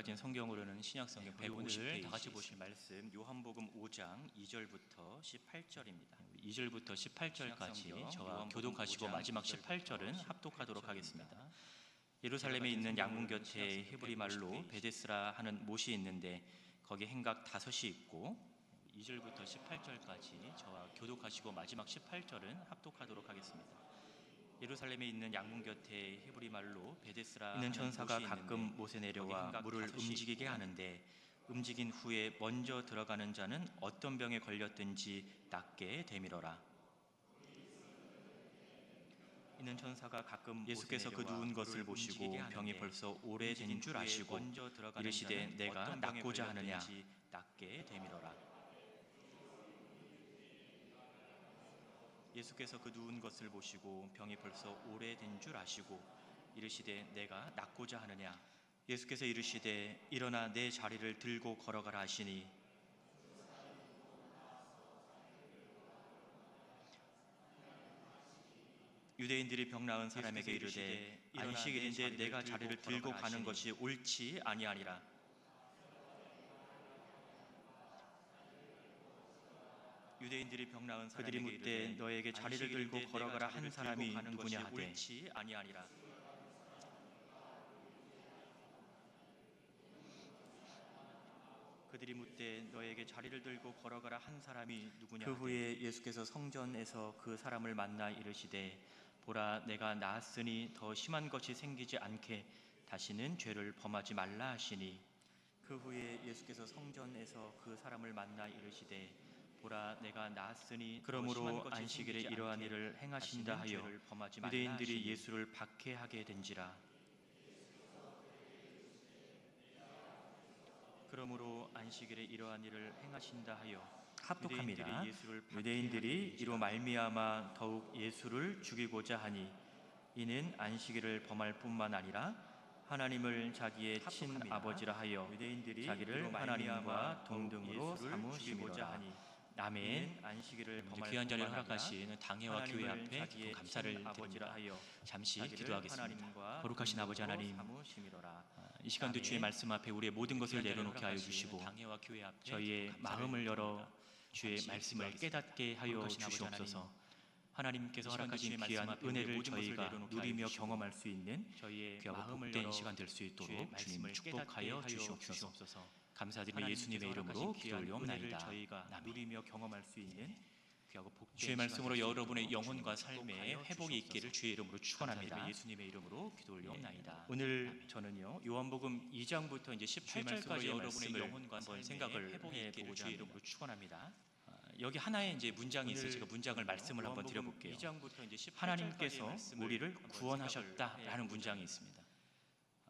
가진 성경으로는 신약성경 150페이지. 다 같이 보실 말씀 요한복음 5장 2절부터 18절입니다. 2절부터 18절까지 저와 교독하시고 마지막 18절은 합독하도록 하겠습니다. 예루살렘에 있는 양문 곁에 히브리 말로 베데스라 하는 못이 있는데 거기 행각 5이 있고 2절부터 18절까지 저와 교독하시고 마지막 18절은 합독하도록 하겠습니다. 예루살렘에 있는 양문 곁에 히브리 말로 베데스라 있는 천사가 못이 가끔 있는데 못에 내려와 물을 움직이게 하는데 움직인 후에 먼저 들어가는 자는 어떤 병에 걸렸든지 낫게 되밀어라. 있는 천사가 가끔 예수께서 그 누운 것을 보시고 병이 벌써 오래된 줄 아시고 이르시되 내가 낫고자 하느냐 낫게 되밀어라. 예수께서 그 누운 것을 보시고 병이 벌써 오래된 줄 아시고 이르시되 내가 낫고자 하느냐. 예수께서 이르시되 일어나 내 자리를 들고 걸어가라 하시니 유대인들이 병 나은 사람에게 이르되 안식일인데 내가 자리를 들고 가는 것이 옳지 아니하니라. 유대인들이 병 나은 사람에게 그들이 묻되 너에게 자리를 들고 걸어가라 한 사람이 누구냐 하되 옳지 아니하니라. 그들이 묻되 너에게 자리를 들고 걸어가라 한 사람이 누구냐 하되 그 후에 예수께서 성전에서 그 사람을 만나 이르시되 보라 내가 나았으니 더 심한 것이 생기지 않게 다시는 죄를 범하지 말라 하시니 그 후에 예수께서 성전에서 그 사람을 만나 이르시되 보라 내가 나았으니 그러므로 안식일에 이러한 일을 행하신다 하여 유대인들이 예수를 박해하게 된지라. 그러므로 안식일에 이러한 일을 행하신다 하여 합독합니다. 유대인들이 이로 말미암아 더욱 예수를 죽이고자 하니 이는 안식일을 범할 뿐만 아니라 하나님을 자기의 친아버지라 하여 자기를 하나님과 동등으로 삼으시고자 하니 아멘. 안식일을 범할 귀한 자리를 뿐만 허락하시는 당회와 교회 앞에 또 감사를 드립니다. 잠시 기도하겠습니다. 거룩하신 아버지 하나님, 이 시간도 주의 말씀 앞에 우리의 모든 것을 내려놓게 하여 주시고 저희의 마음을 열어 주의 말씀을 깨닫게 하여 주시옵소서. 하나님께서 허락하신 귀한 은혜를 저희가 누리며 경험할 수 있는 귀하고 복된 시간 될 수 있도록 주님 축복하여 주시옵소서. 감사드리며 예수님의 이름으로 기도 올려옵나이다. 저희가 누리며 경험할 수 있는 주의 말씀으로 여러분의 영혼과 삶에 회복이 있기를 주의 이름으로 축원합니다. 예수님의 이름으로 기도 올려옵나이다. 오늘 저는요 요한복음 2장부터 이제 18절까지 여러분의 영혼과 삶에 생각을 해보고 주의 이름으로 축원합니다. 여기 하나의 이제 문장이 있어요. 제가 문장을 말씀을 한번 드려볼게요. 하나님께서 우리를 구원하셨다라는 문장이 있습니다.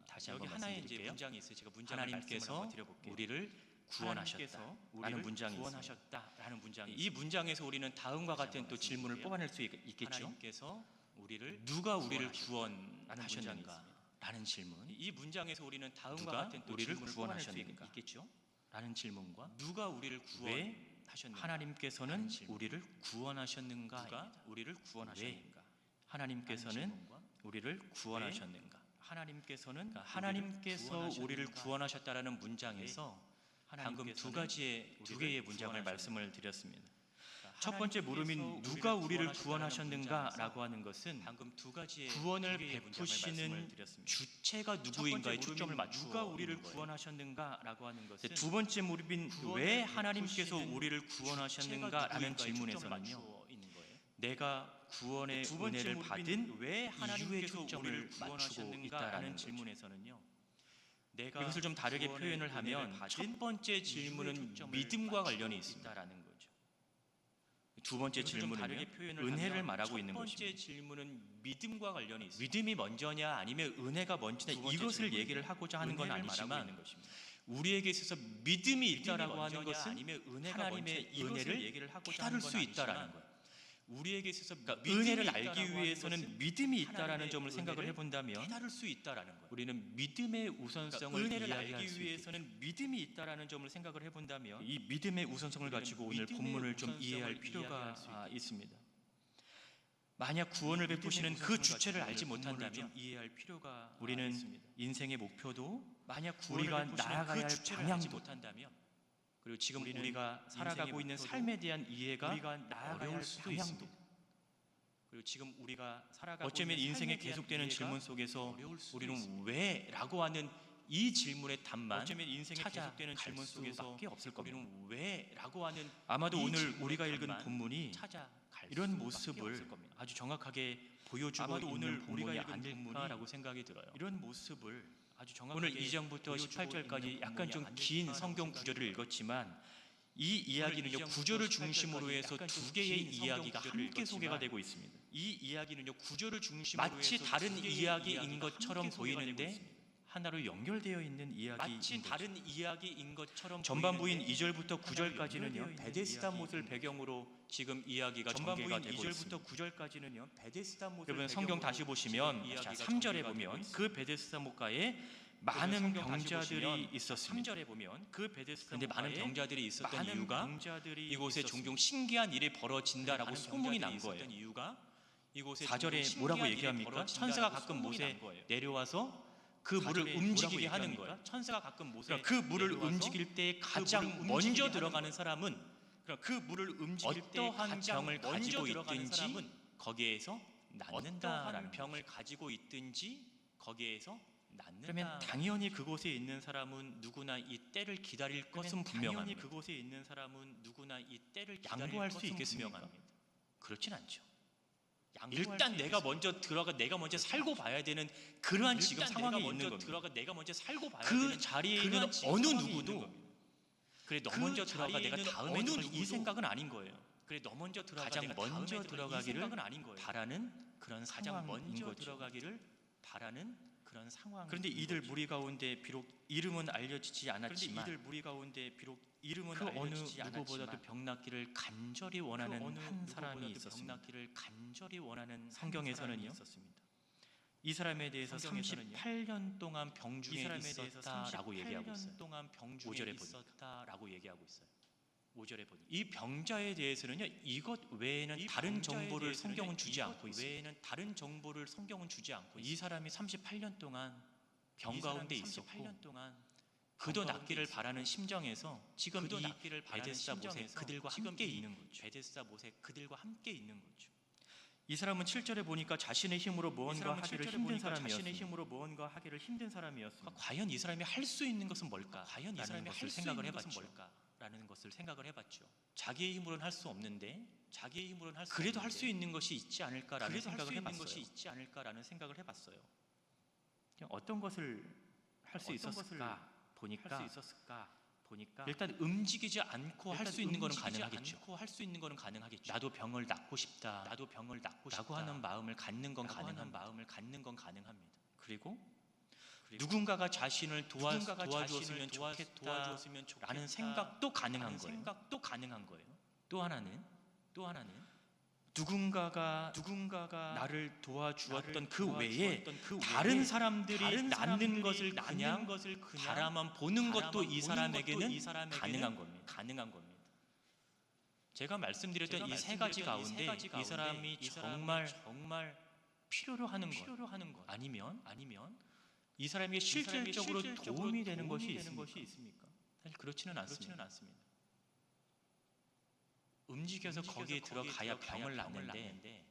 다시 한번 말씀드릴게요. 문장이 있어요. 제가 문장을 하나님께서 우리를 구원하셨다라는 문장이 있습니다. 이 문장에서 우리는 다음과 같은 또 질문을 뽑아낼 수 있겠죠. 하나님께서 우리를 누가 우리를 구원하셨는가? 라는 질문. 이 문장에서 우리는 다음과 같은 또 우리를 구원하셨는가? 있겠죠. 라는 질문과 누가 우리를 왜 하나님께서는 우리를 구원하셨는가? 누가 우리를 구원하셨는가? 하나님께서는 우리를 구원하셨는가? 하나님께서 우리를 구원하셨다라는 문장에서 방금 두 개의 문장을 말씀을 드렸습니다. 첫 번째 물음인 누가 우리를 구원하셨는가라고 하는 것은 방금 두 가지의 구원을 베푸시는 주체가 누구인가에 초점을 맞추어 누가 우리를 구원하셨는가라고 하는 것은 두 번째 물음인 왜 하나님께서 우리를 구원하셨는가라는 질문에서는요 내가 구원의 은혜를 받은 왜 하나님께서 우리를 맞추고 있다라는 질문에서는요 이것을 좀 다르게 표현을 하면 첫 번째 질문은 믿음과 관련이 있습니다라는 거죠. 두 번째 질문은 은혜를 말하고 있는 것입니다. 첫 번째 질문은 믿음과 관련이 있습니다. 믿음이 먼저냐 아니면 은혜가 먼저냐 이것을 얘기를 하고자 하는 건 아니지만 우리에게 있어서 믿음이 있다라고 하는 것은 하나님의 은혜를 깨달을 수 있다라는 거예요. 우리에게 있어서 은혜를 알기 위해서는 믿음이 있다라는 점을 생각을 해본다면 깨달을 수 있다라는 거예요. 우리는 믿음의 우선성을 은혜를 알기 위해서는 믿음이 있다라는 점을 생각을 해본다면 이 믿음의 우선성을 가지고 오늘 본문을 좀 이해할 필요가 있습니다. 만약 구원을 베푸시는 그 주체를 알지 못한다면 우리는 인생의 목표도 만약 우리가 나아가야 할 방향도 못한다면, 그리고 지금 우리가 살아가고 있는 삶에 대한 이해가 어려울 수도 있습니다. 그리고 지금 우리가 살아가고 어쩌면 있는 인생에 삶에 대한 계속되는 이해가 질문 속에서 어려울 수도 우리는 있습니다. 왜라고 하는 이 질문의 답만 어쩌면 인생에 찾아갈 계속되는 질문 속에서 수밖에 없을 겁니다. 우리는 왜라고 하는 아마도 이 오늘 질문의 우리가 읽은 답만 본문이 찾아갈 이런 수밖에 모습을 없을 겁니다. 아주 정확하게 보여주고 아마도 있는 오늘 본문이 우리가 읽은 아닐까라고 생각이 들어요. 이런 모습을 아주 정확하게 오늘 2장부터 보여주고 18절까지 있는 약간 좀 본문이 긴 아닐까라고 성경 생각이 구절을 들어요. 읽었지만 이 이야기는요, 2장부터 구절을 18절까지 중심으로 해서 약간 두 좀 개의 긴 성경 이야기가 구절을 함께 소개가 읽었지만 되고 있습니다. 이 이야기는요, 구절을 중심으로 마치 해서 다른 두 개의 이야기인 이야기가 것처럼 함께 소개가 되고 보이는데 있습니다. 하나로 연결되어 있는 이야기인 마치 거죠. 다른 이야기인 것처럼 전반부인 보이는데 2절부터 하나로 9절까지는요, 연결되어 베데스다 있는 못을 이야기인 배경으로 지금 이야기가 전반부인 전개가 되고 2절부터 있습니다. 9절까지는요, 베데스다 못을 여러분 성경 배경으로 다시 보시면 지금 자, 이야기가 3절에 전개가 되고 보면 있습니다. 그 베데스다 못가에 많은 성경 다시 병자들이 보시면 있었습니다. 3절에 보면 그 베데스다 그런데 많은 목가에 병자들이 있었던 많은 이유가 병자들이 이곳에 있었습니다. 종종 신기한 일이 벌어진다라고 많은 소문이 난 병자들이 거예요. 있었던 이유가 이곳에 4절에 종종 뭐라고 신기한 일이 얘기합니까? 벌어진다라고 천사가 가끔 소문이 못에 난 거예요. 내려와서 그 물을 4절에 움직이게 뭐라고 하는 얘기합니까? 거예요. 천사가 가끔 못에 그러니까 그 물을 내려와서 움직일 때 그 가장 물을 먼저 움직이게 하는 들어가는 거예요. 사람은 그럼 그 물을 움직일 때 어떠한 가장 병을 먼저 가지고 들어가는 있든지 사람은 거기에서 낫는다라는 어떠한 병을 거죠. 가지고 있든지 거기에서 낫는다. 그러면 당연히 그곳에 있는 사람은 누구나 이 때를 기다릴 것은 분명합니다. 그곳에 있는 사람은 누구나 이 때를 양보할 수 것은 있겠습니까? 분명합니다. 그렇진 않죠. 양보할 일단 수 내가 있겠습니까? 먼저 들어가 내가 먼저 살고 봐야 되는 그러한 지금 일단 상황이 내가 있는 먼저 겁니다. 들어가 내가 먼저 살고 봐야 그 되는 자리에 있는 그러한 지금 어느 상황이 누구도 있는 겁니다. 그래 너 그 먼저 들어가 자리에 내가 있는 다음에 어느 들어가 이 누구도 생각은 아닌 거예요. 그래 너 먼저 들어가 가장 내가 먼저 다음에 들어가 이 들어가기를 생각은 아닌 거예요. 바라는 그런 가장 상황인 먼저 거죠. 들어가기를 바라는 그런 상황. 그런데 이들 무리 가운데 비록 이름은 알려지지 않았지만 이들 무리 가운데 비록 이름은 그 어느 알려지지 누구보다도 않았지만 병 낫기를 간절히 원하는 어느 한 사람이 누구보다도 병 있었습니다. 낫기를 간절히 원하는 성경에서는요, 한 사람이 있었습니다. 이 사람에 대해서 성경에서는요, 38년 동안 이 병중에 사람에 대해서 있었다라고 얘기하고 있어요. 38년 동안 병중에 5절에 보니까. 있었다라고 얘기하고 있어요. 5절에 보니 이 병자에 대해서는요, 이것 외에는 다른 정보를 성경은 주지 않고 있습니다. 외에는 다른 정보를 성경은 주지 않고 이 사람이 38년 동안 병 이 가운데 사람이 있었고 38년 동안 그도 병 가운데 낫기를 있었고 바라는 심정에서 지금 그도 이 낫기를 바라는 베데스다 못에 심정에서 그들과 지금 함께 이 있는 거죠. 베데스다 못에 그들과 함께 있는 거죠. 이 사람은 7절에 보니까 자신의 힘으로 무언가 하기를 힘든 자신의 사람이었습니다. 힘으로 무언가 하기를 힘든 사람이었습니다. 그러니까 과연 이 사람이 할 수 있는 것은 뭘까? 과연 이 라는 사람이 것을 할 수 생각을 있는 것은 해봤죠. 뭘까라는 것을 생각을 해봤죠. 자기의 힘으로는 할 수 없는데 자기의 힘으로는 할 수 그래도 할 수 없는데 있는 것이 있지 않을까라는 그래도 할 생각을 수 있는 해봤어요. 것이 있지 않을까라는 생각을 해봤어요. 어떤 것을 할 수 어떤 있었을까 보니까 보니까 일단 움직이지 않고 할 수 있는 것은 움직이지 가능하겠죠. 않고 할 수 있는 것은 가능하겠죠. 나도 병을 낫고 싶다. 나도 병을 낫고 라고 싶다. 하는 마음을 갖는 건 라고 하는 가능합니다. 마음을 갖는 건 가능합니다. 그리고 누군가가 자신을 누군가가 도와주었으면 자신을 도와주었으면 좋겠다라는 생각도 가능한 거예요. 생각도 가능한 거예요. 또 하나는 누군가가 나를 도와주었던 그 외에 다른 사람들이 낫는 것을 그냥 바라만 보는 것도 이 사람에게는 가능한 겁니다. 제가 말씀드렸던 이 세 가지 가운데 이 사람이 정말 필요로 하는 것 아니면 이 사람에게 실질적으로 도움이 되는 것이 있습니까? 사실 그렇지는 않습니다. 움직여서 거기에 들어가야 병을 낫는데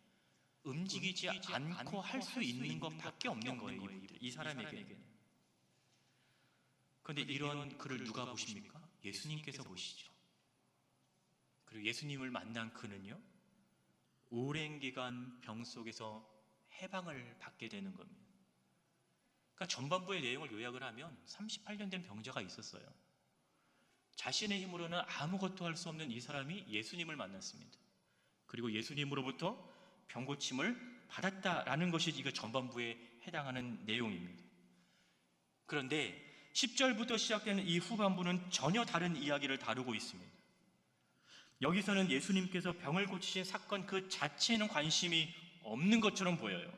움직이지 않고 할 수 있는 것밖에 없는 거예요. 이 사람에게는. 그런데 이런 그를 누가 보십니까? 예수님께서 보시죠. 그리고 예수님을 만난 그는요, 오랜 기간 병 속에서 해방을 받게 되는 겁니다. 그러니까 전반부의 내용을 요약을 하면 38년 된 병자가 있었어요. 자신의 힘으로는 아무것도 할 수 없는 이 사람이 예수님을 만났습니다. 그리고 예수님으로부터 병고침을 받았다라는 것이 이거 전반부에 해당하는 내용입니다. 그런데 10절부터 시작되는 이 후반부는 전혀 다른 이야기를 다루고 있습니다. 여기서는 예수님께서 병을 고치신 사건 그 자체에는 관심이 없는 것처럼 보여요.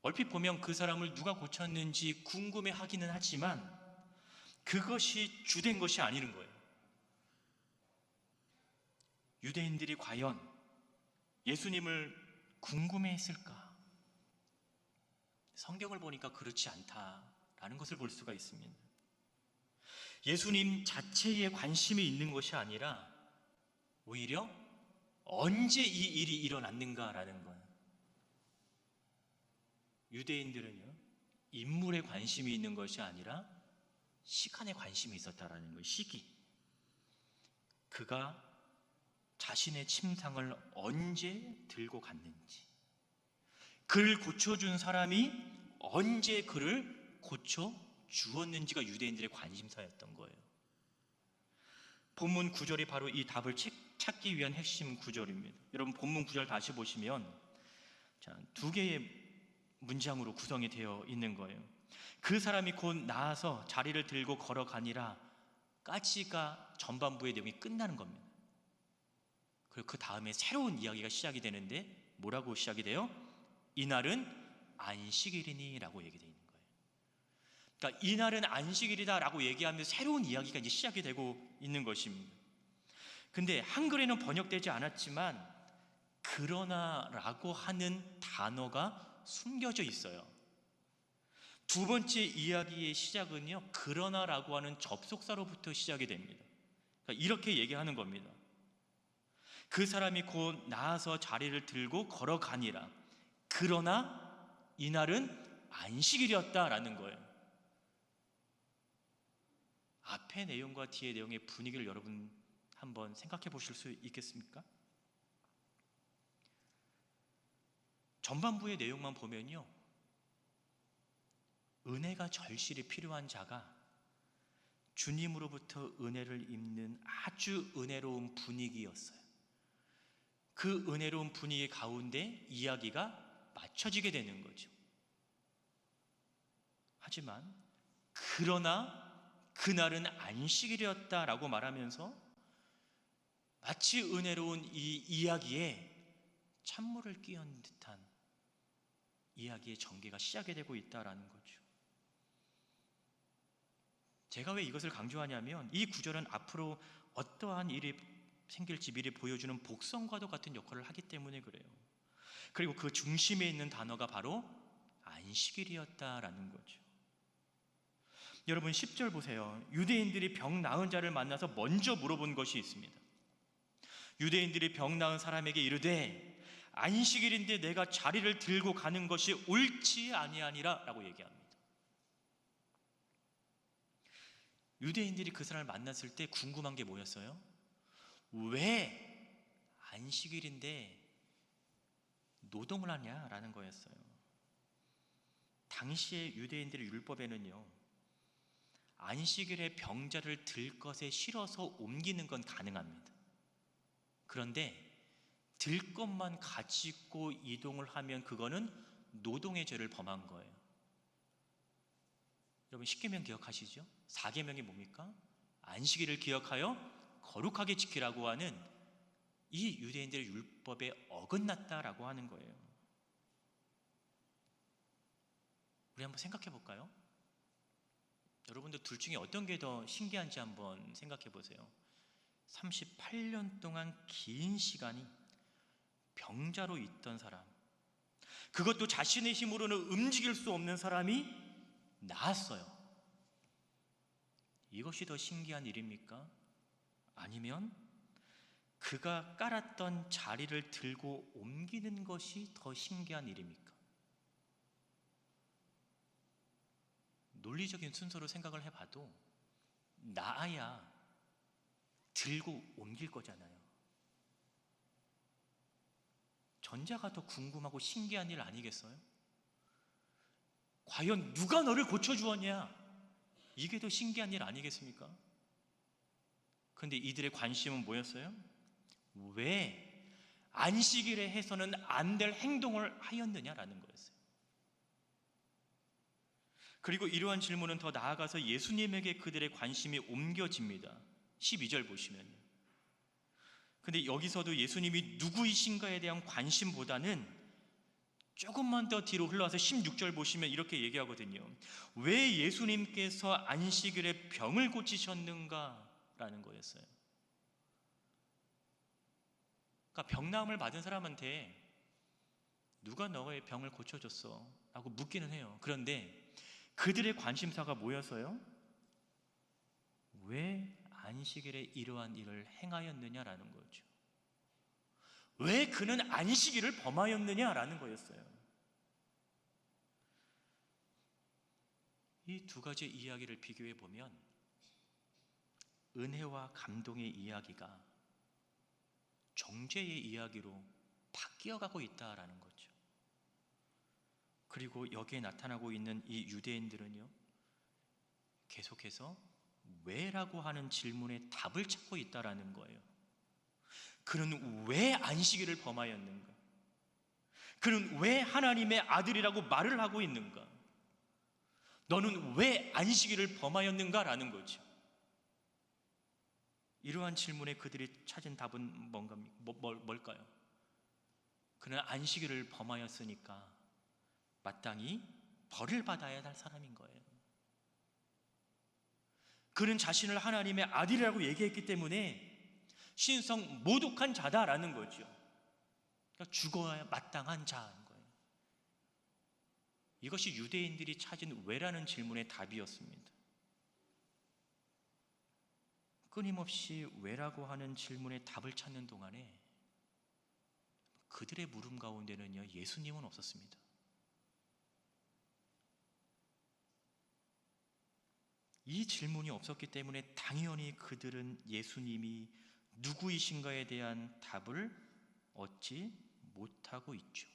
얼핏 보면 그 사람을 누가 고쳤는지 궁금해하기는 하지만 그것이 주된 것이 아니는 거예요. 유대인들이 과연 예수님을 궁금해했을까? 성경을 보니까 그렇지 않다 라는 것을 볼 수가 있습니다. 예수님 자체에 관심이 있는 것이 아니라 오히려 언제 이 일이 일어났는가라는 거예요. 유대인들은요, 인물에 관심이 있는 것이 아니라 시간에 관심이 있었다라는 거예요. 시기. 그가 자신의 침상을 언제 들고 갔는지, 그를 고쳐준 사람이 언제 그를 고쳐주었는지가 유대인들의 관심사였던 거예요. 본문 9절이 바로 이 답을 찾기 위한 핵심 구절입니다. 여러분, 본문 9절 다시 보시면 두 개의 문장으로 구성이 되어 있는 거예요. 그 사람이 곧 나아서 자리를 들고 걸어가니라 까지가 전반부의 내용이 끝나는 겁니다. 그리고 그 다음에 새로운 이야기가 시작이 되는데 뭐라고 시작이 돼요? 이날은 안식일이니 라고 얘기되어 있는 거예요. 그러니까 이날은 안식일이다 라고 얘기하면서 새로운 이야기가 이제 시작이 되고 있는 것입니다. 근데 한글에는 번역되지 않았지만 그러나 라고 하는 단어가 숨겨져 있어요. 두 번째 이야기의 시작은요, 그러나 라고 하는 접속사로부터 시작이 됩니다. 그러니까 이렇게 얘기하는 겁니다. 그 사람이 곧 나아서 자리를 들고 걸어가니라. 그러나 이날은 안식일이었다라는 거예요. 앞의 내용과 뒤의 내용의 분위기를 여러분 한번 생각해 보실 수 있겠습니까? 전반부의 내용만 보면요, 은혜가 절실히 필요한 자가 주님으로부터 은혜를 입는 아주 은혜로운 분위기였어요. 그 은혜로운 분위기 가운데 이야기가 맞춰지게 되는 거죠. 하지만 그러나 그날은 안식일이었다라고 말하면서 마치 은혜로운 이 이야기에 찬물을 끼얹은 듯한 이야기의 전개가 시작이 되고 있다라는 거죠. 제가 왜 이것을 강조하냐면 이 구절은 앞으로 어떠한 일이 생길지 미리 보여주는 복선과도 같은 역할을 하기 때문에 그래요. 그리고 그 중심에 있는 단어가 바로 안식일이었다라는 거죠. 여러분 10절 보세요. 유대인들이 병 나은 자를 만나서 먼저 물어본 것이 있습니다. 유대인들이 병 나은 사람에게 이르되 안식일인데 내가 자리를 들고 가는 것이 옳지 아니하니라 라고 얘기합니다. 유대인들이 그 사람을 만났을 때 궁금한 게 뭐였어요? 왜 안식일인데 노동을 하냐라는 거였어요. 당시의 유대인들의 율법에는요, 안식일에 병자를 들 것에 실어서 옮기는 건 가능합니다. 그런데 들 것만 가지고 이동을 하면 그거는 노동의 죄를 범한 거예요. 여러분 10계명 기억하시죠? 4계명이 뭡니까? 안식일을 기억하여 거룩하게 지키라고 하는 이 유대인들의 율법에 어긋났다라고 하는 거예요. 우리 한번 생각해 볼까요? 여러분들 둘 중에 어떤 게 더 신기한지 한번 생각해 보세요. 38년 동안 긴 시간이 병자로 있던 사람, 그것도 자신의 힘으로는 움직일 수 없는 사람이 나았어요. 이것이 더 신기한 일입니까? 아니면 그가 깔았던 자리를 들고 옮기는 것이 더 신기한 일입니까? 논리적인 순서로 생각을 해봐도 나아야 들고 옮길 거잖아요. 전자가 더 궁금하고 신기한 일 아니겠어요? 과연 누가 너를 고쳐주었냐? 이게 더 신기한 일 아니겠습니까? 그런데 이들의 관심은 뭐였어요? 왜 안식일에 해서는 안 될 행동을 하였느냐라는 거였어요. 그리고 이러한 질문은 더 나아가서 예수님에게 그들의 관심이 옮겨집니다. 12절 보시면요. 근데 여기서도 예수님이 누구이신가에 대한 관심보다는 조금만 더 뒤로 흘러와서 16절 보시면 이렇게 얘기하거든요. 왜 예수님께서 안식일에 병을 고치셨는가? 라는 거였어요. 그러니까 병나음을 받은 사람한테 누가 너의 병을 고쳐줬어? 라고 묻기는 해요. 그런데 그들의 관심사가 뭐였어요? 왜 안식일에 이러한 일을 행하였느냐라는 거죠. 왜 그는 안식일을 범하였느냐라는 거였어요. 이 두 가지 이야기를 비교해 보면 은혜와 감동의 이야기가 정죄의 이야기로 바뀌어가고 있다라는 거죠. 그리고 여기에 나타나고 있는 이 유대인들은요, 계속해서 왜라고 하는 질문에 답을 찾고 있다라는 거예요. 그는 왜 안식일을 범하였는가? 그는 왜 하나님의 아들이라고 말을 하고 있는가? 너는 왜 안식일을 범하였는가? 라는 거죠. 이러한 질문에 그들이 찾은 답은 뭘까요? 그는 안식일을 범하였으니까 마땅히 벌을 받아야 할 사람인 거예요. 그는 자신을 하나님의 아들이라고 얘기했기 때문에 신성 모독한 자다라는 거죠. 그러니까 죽어야 마땅한 자인 거예요. 이것이 유대인들이 찾은 왜라는 질문의 답이었습니다. 끊임없이 왜라고 하는 질문의 답을 찾는 동안에 그들의 물음 가운데는요, 예수님은 없었습니다. 이 질문이 없었기 때문에 당연히 그들은 예수님이 누구이신가에 대한 답을 얻지 못하고 있죠.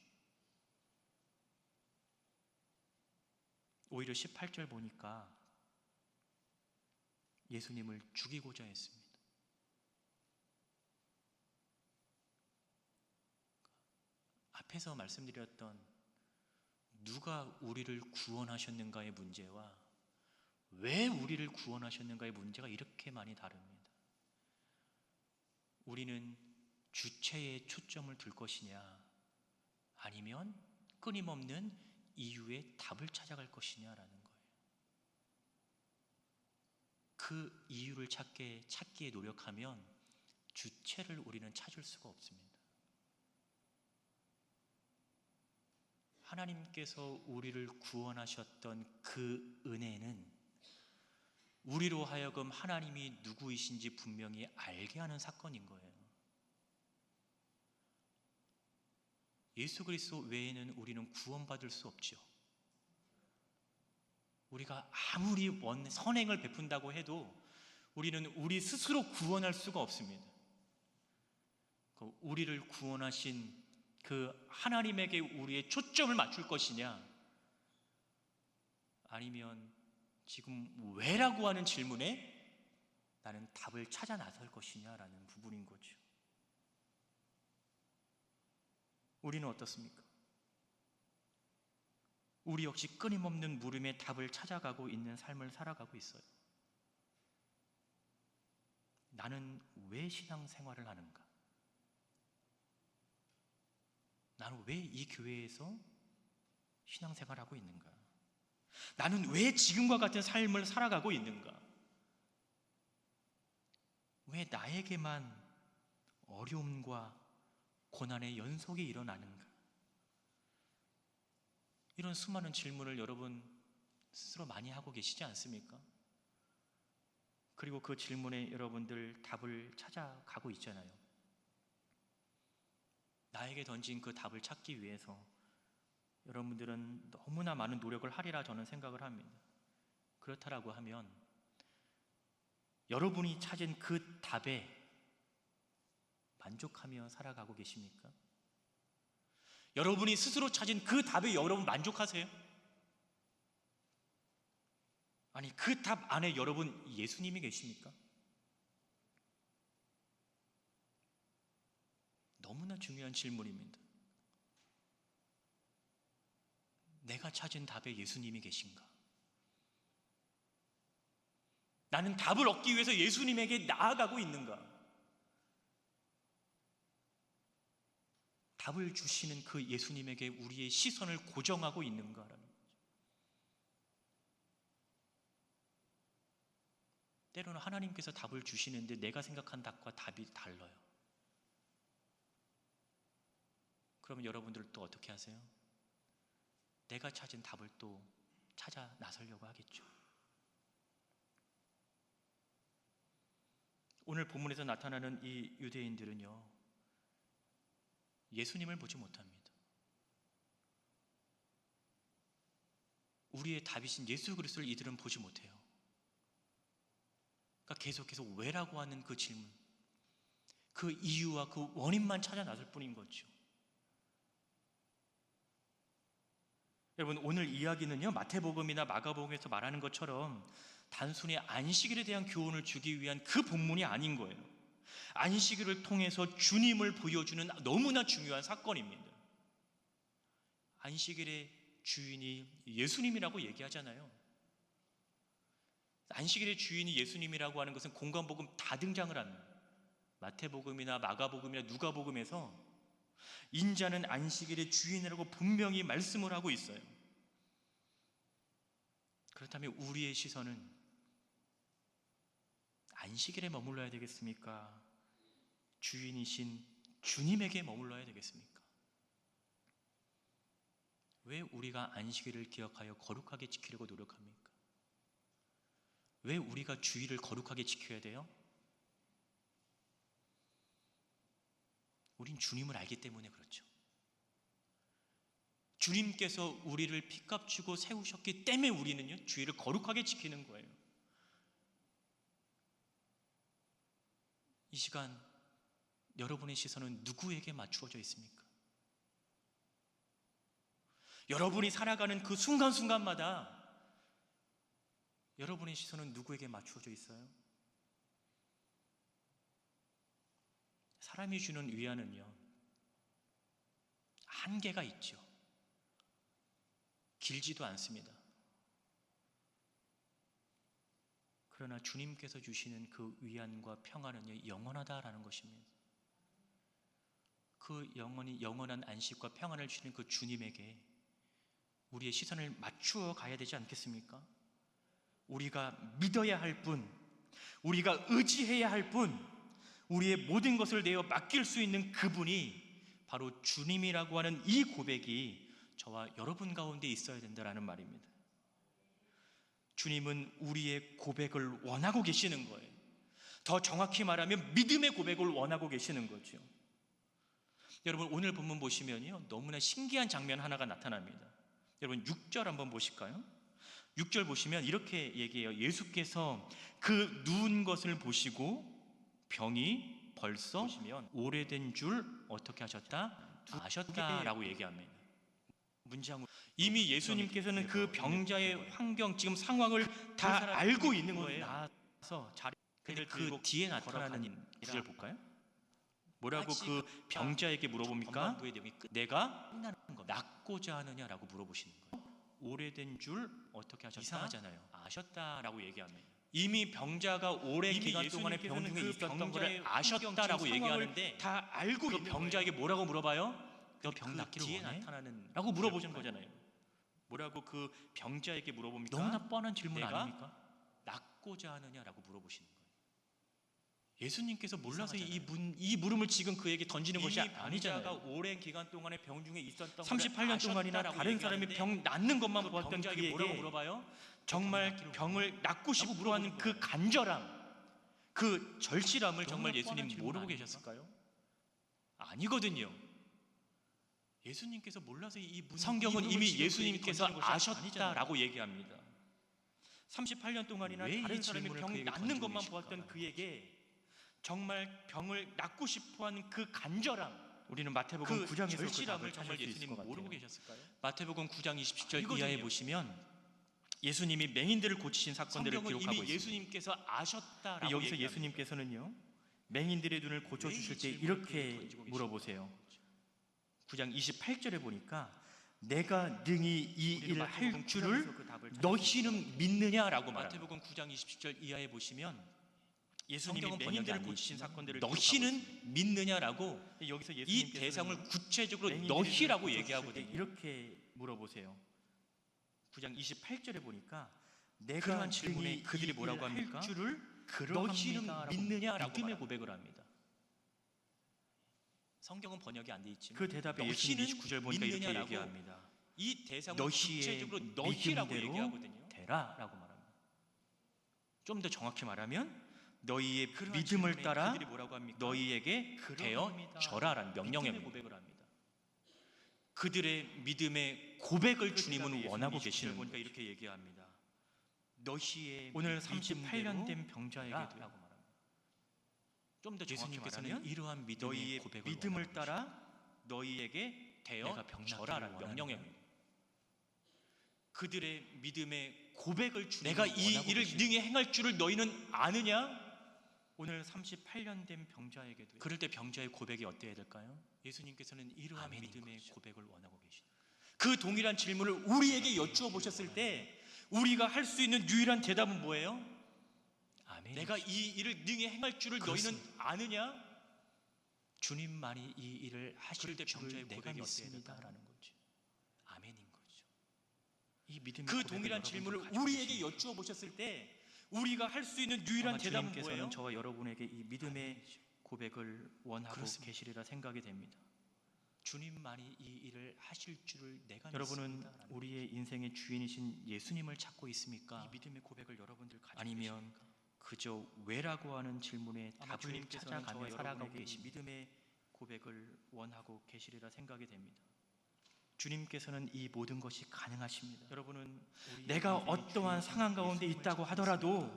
오히려 18절 보니까 예수님을 죽이고자 했습니다. 앞에서 말씀드렸던 누가 우리를 구원하셨는가의 문제와 왜 우리를 구원하셨는가의 문제가 이렇게 많이 다릅니다. 우리는 주체에 초점을 둘 것이냐, 아니면 끊임없는 이유의 답을 찾아갈 것이냐라는 거예요. 그 이유를 찾기에 노력하면 주체를 우리는 찾을 수가 없습니다. 하나님께서 우리를 구원하셨던 그 은혜는 우리로 하여금 하나님이 누구이신지 분명히 알게 하는 사건인 거예요. 예수 그리스도 외에는 우리는 구원받을 수 없죠. 우리가 아무리 선행을 베푼다고 해도 우리는 우리 스스로 구원할 수가 없습니다. 우리를 구원하신 그 하나님에게 우리의 초점을 맞출 것이냐, 아니면 지금 왜라고 하는 질문에 나는 답을 찾아 나설 것이냐라는 부분인 거죠. 우리는 어떻습니까? 우리 역시 끊임없는 물음에 답을 찾아가고 있는 삶을 살아가고 있어요. 나는 왜 신앙생활을 하는가? 나는 왜 이 교회에서 신앙생활하고 있는가? 나는 왜 지금과 같은 삶을 살아가고 있는가? 왜 나에게만 어려움과 고난의 연속이 일어나는가? 이런 수많은 질문을 여러분 스스로 많이 하고 계시지 않습니까? 그리고 그 질문에 여러분들 답을 찾아가고 있잖아요. 나에게 던진 그 답을 찾기 위해서 여러분들은 너무나 많은 노력을 하리라 저는 생각을 합니다. 그렇다라고 하면 여러분이 찾은 그 답에 만족하며 살아가고 계십니까? 여러분이 스스로 찾은 그 답에 여러분 만족하세요? 아니, 그 답 안에 여러분 예수님이 계십니까? 너무나 중요한 질문입니다. 내가 찾은 답에 예수님이 계신가? 나는 답을 얻기 위해서 예수님에게 나아가고 있는가? 답을 주시는 그 예수님에게 우리의 시선을 고정하고 있는가라는 거죠. 때로는 하나님께서 답을 주시는데 내가 생각한 답과 답이 달라요. 그러면 여러분들 또 어떻게 하세요? 내가 찾은 답을 또 찾아 나서려고 하겠죠. 오늘 본문에서 나타나는 이 유대인들은요, 예수님을 보지 못합니다. 우리의 답이신 예수 그리스도를 이들은 보지 못해요. 그러니까 계속해서 왜라고 하는 그 질문, 그 이유와 그 원인만 찾아 나설 뿐인 거죠. 여러분, 오늘 이야기는요, 마태복음이나 마가복음에서 말하는 것처럼 단순히 안식일에 대한 교훈을 주기 위한 그 본문이 아닌 거예요. 안식일을 통해서 주님을 보여주는 너무나 중요한 사건입니다. 안식일의 주인이 예수님이라고 얘기하잖아요. 안식일의 주인이 예수님이라고 하는 것은 공관복음 다 등장을 합니다. 마태복음이나 마가복음이나 누가복음에서 인자는 안식일의 주인이라고 분명히 말씀을 하고 있어요. 그렇다면 우리의 시선은 안식일에 머물러야 되겠습니까? 주인이신 주님에게 머물러야 되겠습니까? 왜 우리가 안식일을 기억하여 거룩하게 지키려고 노력합니까? 왜 우리가 주일을 거룩하게 지켜야 돼요? 우린 주님을 알기 때문에 그렇죠. 주님께서 우리를 피값 주고 세우셨기 때문에 우리는요, 주일을 거룩하게 지키는 거예요. 이 시간 여러분의 시선은 누구에게 맞추어져 있습니까? 여러분이 살아가는 그 순간순간마다 여러분의 시선은 누구에게 맞추어져 있어요? 사람이 주는 위안은요, 한계가 있죠. 길지도 않습니다. 그러나 주님께서 주시는 그 위안과 평안은요, 영원하다라는 것입니다. 그 영원한 안식과 평안을 주시는 그 주님에게 우리의 시선을 맞추어 가야 되지 않겠습니까? 우리가 믿어야 할 분, 우리가 의지해야 할 분, 우리의 모든 것을 내어 맡길 수 있는 그분이 바로 주님이라고 하는 이 고백이 저와 여러분 가운데 있어야 된다라는 말입니다. 주님은 우리의 고백을 원하고 계시는 거예요. 더 정확히 말하면 믿음의 고백을 원하고 계시는 거죠. 여러분, 오늘 본문 보시면요, 너무나 신기한 장면 하나가 나타납니다. 여러분, 6절 한번 보실까요? 6절 보시면 이렇게 얘기해요. 예수께서 그 누운 것을 보시고 병이 벌써 오래된 줄 어떻게 하셨다? 아셨다라고 얘기합니다. 문장으로 이미 예수님께서는 그 병자의 환경, 지금 상황을 다 알고 있는 거예요. 나서 자리를 그 뒤에 나타나는 구절 볼까요? 뭐라고 그 병자에게 물어봅니까? 내가 낫고자 하느냐라고 물어보시는 거예요. 오래된 줄 어떻게 하셨다? 이상하잖아요. 아셨다라고 얘기합니다. 이미 병자가 오랜 기간 동안에 병 중에 있었던 것을 아셨다라고 얘기하는데 다 알고 그 병자에게 뭐라고 물어봐요? 너 병 낫기를 원해? 라고 물어보시는 거잖아요. 뭐라고 그 병자에게 물어봅니까? 너무나 뻔한 질문 아닙니까? 낫고자 하느냐라고 물어보시는 거예요. 예수님께서 몰라서 이 물음을 지금 그에게 던지는 것이 아니잖아요. 오랜 기간 동안에 병 중에 있었던 38년 동안이나 다른 사람이 병 낫는 것만 보았던 그에게 뭐라고 물어봐요? 정말 병을 낫고 싶어 하는 그 간절함, 그 절실함을 정말 예수님 모르고 계셨을까요? 아니거든요. 예수님께서 몰라서 성경은 이미 예수님께서 아셨다라고 얘기합니다. 38년 동안이나 다른 사람이 병 낫는 것만 보았던 그에게 정말 병을 낫고 싶어하는 그 간절함, 우리는 마태복음 9장에서 절실함을 정말 예수님 모르고 계셨을까요? 마태복음 9장 27절 이하에 보시면 예수님이 맹인들을 고치신 사건들을 기록하고 있습니다. 예수님께서 아셨다라고 여기서 예수님께서는요, 맹인들의 눈을 고쳐 주실 때 이렇게 물어보세요. 9장 28절에 보니까 내가 능히 이 일을 할 줄을 너희는 믿느냐라고 말합니다. 마태복음 9장 27절 이하에 보시면 예수님이 맹인들을 고치신 사건들을 너희는 믿느냐라고 여기서 이 대상을 구체적으로 너희라고 얘기하거든요. 이렇게 물어보세요. 9장 28절에 보니까 내가 한 질문에 그들이 뭐라고 합니까? 너희는 믿느냐라고 믿음의 고백을 합니다. 성경은 번역이 안 돼 있지만 그 대답에 예수님 29절 보니까 이렇게 얘기합니다. 이 대상을 너희의 구체적으로 너희라고 믿음대로 얘기하거든요. 되라라고 말합니다. 좀 더 정확히 말하면 너희의 그러한 믿음을 질문에 따라 그들이 뭐라고 합니까? 너희에게 되어져라라는 명령입니다. 믿음의 고백을 합니다. 그들의 믿음의 고백을 주님은 그다음에 원하고 예수님이 계시는 보니까 거죠. 이렇게 얘기합니다. 너희의 오늘 믿음대로 38년 된 병자에게도 되라라고 말합니다. 좀 더 정확히 예수님께서는 말하면 이러한 믿음의 너희의 고백을 믿음을 원하고 따라 너희에게 되어져라라는 명령입니다. 그들의 믿음의 고백을 주님은 내가 이 원하고 일을 계시는 능히 행할 줄을 너희는 아느냐? 오늘 38년 된 병자에게도 그럴 때 병자의 고백이 어때야 될까요? 예수님께서는 이러한 아멘인 믿음의 거죠. 고백을 원하고 계십니다. 그 동일한 질문을 우리에게 여쭈어 보셨을 때 우리가 할 수 있는 유일한 대답은 뭐예요? 아멘. 내가 이 일을 능히 행할 줄을 그렇습니다. 너희는 아느냐? 주님만이 이 일을 하실 그럴 때 줄을 병자의 내가 고백이 어때야 믿습니다라는 거죠. 아멘인 거죠. 이 믿음의 그 고백을 동일한 여러분들이 질문을 가지고 우리에게 계십니다. 여쭈어 보셨을 때 우리가 할 수 있는 유일한 아마 대답은 주님께서는 뭐예요? 저와 여러분에게 이 믿음의 고백을 원하고 그렇습니다. 계시리라 생각이 됩니다. 주님만이 이 일을 하실 줄을 내가 여러분은 믿습니다라는 우리의 인생의 주인이신 예수님을 찾고 있습니까? 이 믿음의 고백을 여러분들 가지고 아니면 계십니까? 그저 왜라고 하는 질문에 아마 답을 주님께서는 찾아가며 저와 살아가고 여러분에게 이 계십니다. 믿음의 고백을 원하고 계시리라 생각이 됩니다. 주님께서는 이 모든 것이 가능하십니다. 여러분은 내가 어떠한 상황 가운데 있다고 하더라도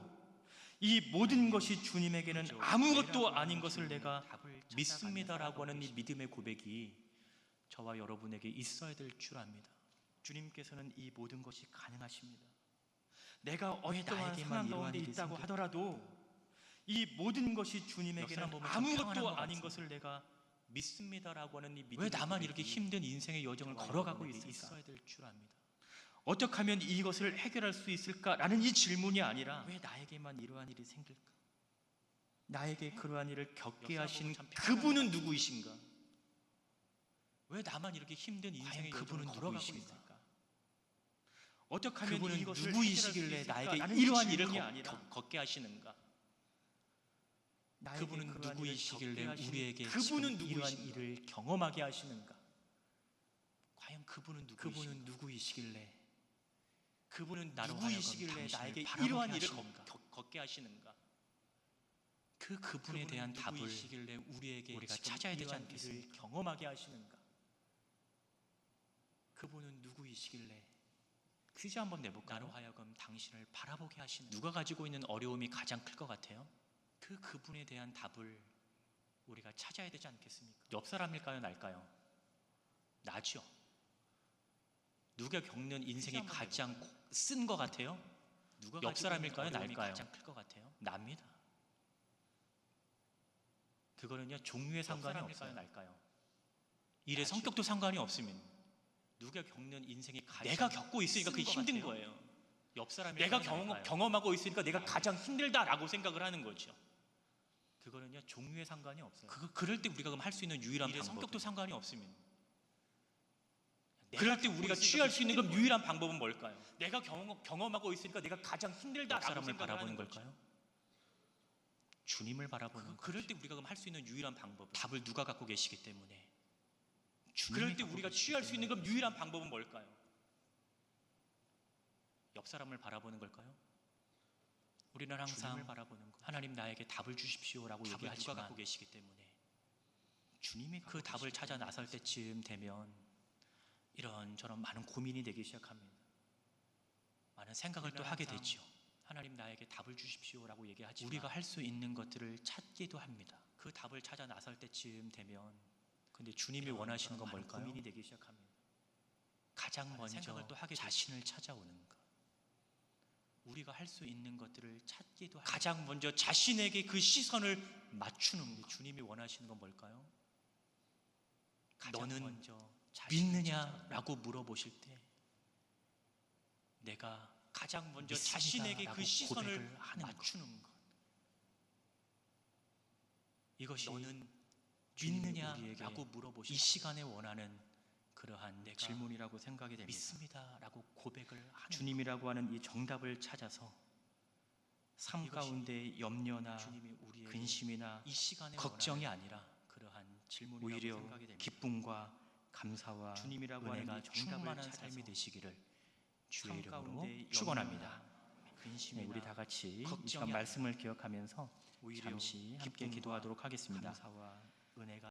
이 모든 것이 주님에게는 아무것도 아닌 것을 내가 믿습니다라고 하는 이 믿음의 고백이 저와 여러분에게 있어야 될 줄 압니다. 주님께서는 이 모든 것이 가능하십니다. 내가 어떠한 상황 가운데 있다고 하더라도 이 모든 것이 주님에게는 아무것도 아닌 것을 내가 믿습니다라고 하는 이 믿음의 왜 나만 이렇게 고백이 힘든 인생의 여정을 저와 걸어가고 여러분에게 있을까? 있어야 될 줄 압니다. 어떻게 하면 이것을 해결할 수 있을까라는 이 질문이 아니라 왜 나에게만 이러한 일이 생길까? 나에게 그러한 일을 겪게 역사 하신 보면 참 그분은 누구이신가? 왜 나만 이렇게 힘든 인생의 그분은 여정을 걸어가고 누구이신가? 있을까? 어떻게 하면 그분은 이것을 누구이시길래 해결할 수 나에게 있을까라는 이러한 이 일을 질문이 아니라 겪게 하시는가? 그분은 그분은 누구이시길래 겪게 우리에게 그분은 지금 이러한 누구이신가? 일을 경험하게 하시는가? 과연 그분은 그분은 누구이시길래 그분은 나로 누구이시길래 하여금 나에게 당신을 이러한 바라보게 일을 하시는가? 겪게 하시는가? 그 그분에 대한 답을 누구이시길래 우리에게 우리가 지금 찾아야 되지 이러한 않겠습니까? 일을 경험하게 하시는가? 그분은 누구이시길래 퀴즈 한번 내볼까요? 나로 하여금 당신을 바라보게 하시는 누가 가지고 있는 어려움이 가장 클 것 같아요? 그분에 대한 답을 우리가 찾아야 되지 않겠습니까? 옆 사람일까요, 날까요? 나죠. 누가 겪는 인생이 한번 가장 쓴 것 같아요? 누가 옆 가지고 사람일까요, 있는 어려움이 날까요? 가장 클 것 같아요? 납니다. 그거는요 종류의 상관이 없어요. 날까요? 일의 나죠. 성격도 상관이 없으면 누가 겪는 인생이 가장 내가 겪고 있으니까 그게 쓴것 힘든 같아요? 거예요. 옆 사람이 내가 경험하고 있으니까 내가 가장 힘들다라고 생각을 하는 거죠. 그거는요 종류의 상관이 없어요. 그럴 때 우리가 그럼 할 수 있는 유일한 일의 방법은 성격도 상관이 없으면 그럴 때 우리가 취할 수 있는 건 그럼 유일한 방법은 뭘까요? 내가 경험하고 있으니까 내가 가장 옆 힘들다라고 사람을 생각을 바라보는 하는 거죠. 걸까요? 주님을 바라보는 그럴 거죠. 때 우리가 그럼 할 수 있는 유일한 방법은 답을 누가 갖고 계시기 때문에 그럴 때 우리가 취할 수 있는 그럼 유일한 방법은 뭘까요? 옆 사람을 바라보는 걸까요? 우리는 항상 주님을 바라보는 거. 하나님 나에게 답을 주십시오라고 답을 누가 얘기하지만 갖고 계시기 때문에 주님이 그 답을 찾아 나설 때쯤 되면 이런저런 많은 고민이 되기 시작합니다. 많은 생각을 또 하게 항상 되죠. 하나님 나에게 답을 주십시오라고 얘기하지만 우리가 할 수 있는 것들을 찾기도 합니다. 그 답을 찾아 나설 때쯤 되면 근데 주님이 원하시는 건 많은 뭘까요? 고민이 되기 시작합니다. 가장 먼저 생각을 또 하게 자신을 찾아오는 것. 우리가 할 수 있는 것들을 찾기도 합니다. 가장 먼저 자신에게 그 시선을 맞추는 근데 것. 주님이 원하시는 건 뭘까요? 너는 먼저 자신을 믿느냐라고 물어보실 때 내가 가장 먼저 믿습니다라고 자신에게 그 시선을 고백을 하는 맞추는 것. 이것이 너는 믿느냐라고 믿느냐라고 물어보실 이 시간에 원하는 그러한 내가 질문이라고 생각이 됩니다. 믿습니다라고 고백을 하는 주님이라고 하는 이 정답을 찾아서 삶 이것이 가운데 염려나 주님이 우리에게 근심이나 이 시간에 걱정이 원하는 아니라 그러한 질문이라고 오히려 생각이 됩니다. 기쁨과 감사와 주님이라고 은혜가 하는 이 정답을 충만한 찾아서 삶이 되시기를 주의 삶 이름으로 가운데 축원합니다. 근심이나 우리 다 같이 이 걱정이 시간 아니라 말씀을 기억하면서 오히려 잠시 함께 기쁨과 기도하도록 하겠습니다. 감사와 은혜가